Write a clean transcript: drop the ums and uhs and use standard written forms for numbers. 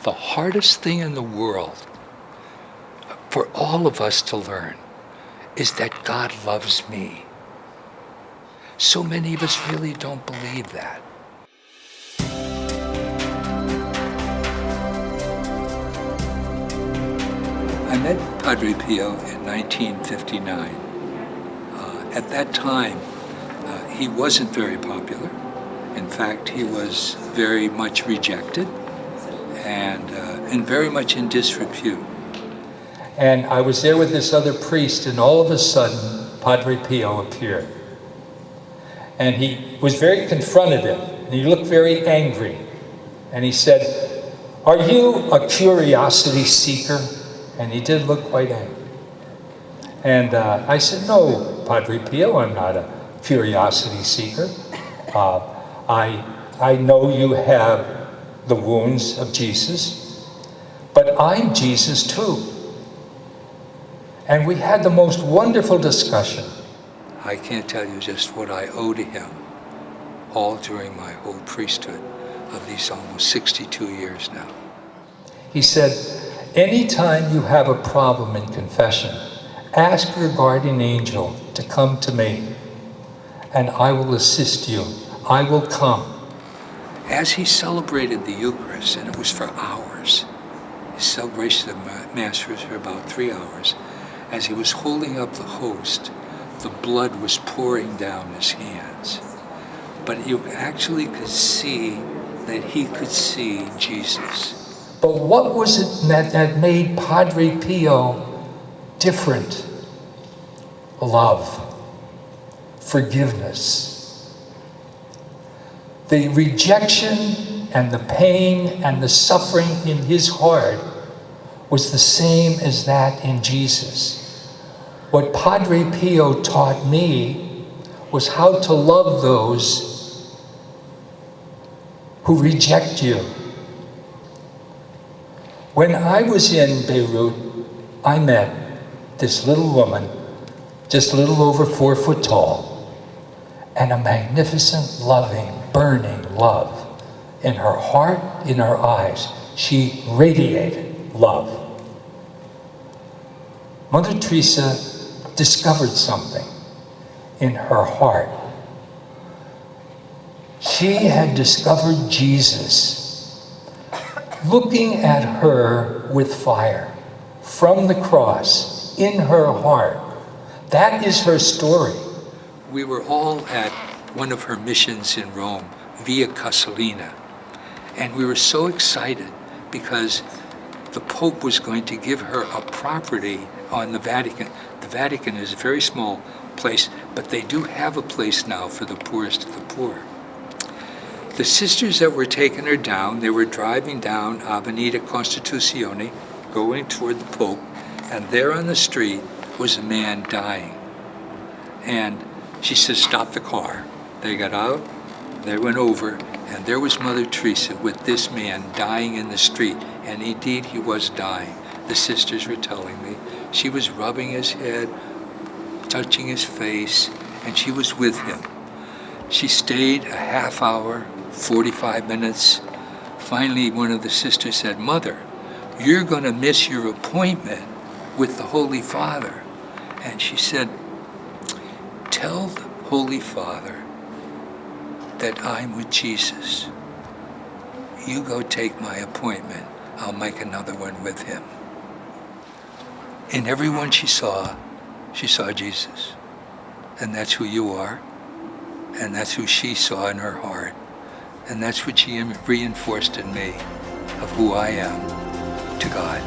the hardest thing in the world for all of us to learn is that God loves me. So many of us really don't believe that. I met Padre Pio in 1959. At that time, he wasn't very popular. In fact, he was very much rejected and very much in disrepute. And I was there with this other priest, and all of a sudden, Padre Pio appeared. And he was very confrontative, and he looked very angry. And he said, "Are you a curiosity seeker?" And he did look quite angry. And I said, "No, Padre Pio, I'm not a curiosity seeker. I know you have the wounds of Jesus, but I'm Jesus too." And we had the most wonderful discussion. I can't tell you just what I owe to him, all during my whole priesthood of these almost 62 years now. He said, "Anytime you have a problem in confession, ask your guardian angel to come to me, and I will assist you. I will come." As he celebrated the Eucharist, and it was for hours, his celebration of Mass was for about 3 hours, as he was holding up the host, the blood was pouring down his hands. But you actually could see that he could see Jesus. But what was it that made Padre Pio different? Love, forgiveness. The rejection and the pain and the suffering in his heart was the same as that in Jesus. What Padre Pio taught me was how to love those who reject you. When I was in Beirut, I met this little woman, just a little over 4 foot tall, and a magnificent, loving, burning love. In her heart, in her eyes, she radiated love. Mother Teresa discovered something in her heart. She had discovered Jesus looking at her with fire from the cross in her heart. That is her story. We were all at one of her missions in Rome, Via Casalina, and we were so excited because the Pope was going to give her a property on the Vatican. The Vatican is a very small place, but they do have a place now for the poorest of the poor. The sisters that were taking her down, they were driving down Avenida Constituzione, going toward the Pope, and there on the street was a man dying. And she said, "Stop the car." They got out, they went over, and there was Mother Teresa with this man dying in the street. And indeed, he was dying. The sisters were telling me. She was rubbing his head, touching his face, and she was with him. She stayed a half hour, 45 minutes. Finally, one of the sisters said, "Mother, you're going to miss your appointment with the Holy Father." And she said, "Tell the Holy Father that I'm with Jesus. You go take my appointment. I'll make another one with him." In everyone she saw Jesus. And that's who you are. And that's who she saw in her heart. And that's what she reinforced in me of who I am to God.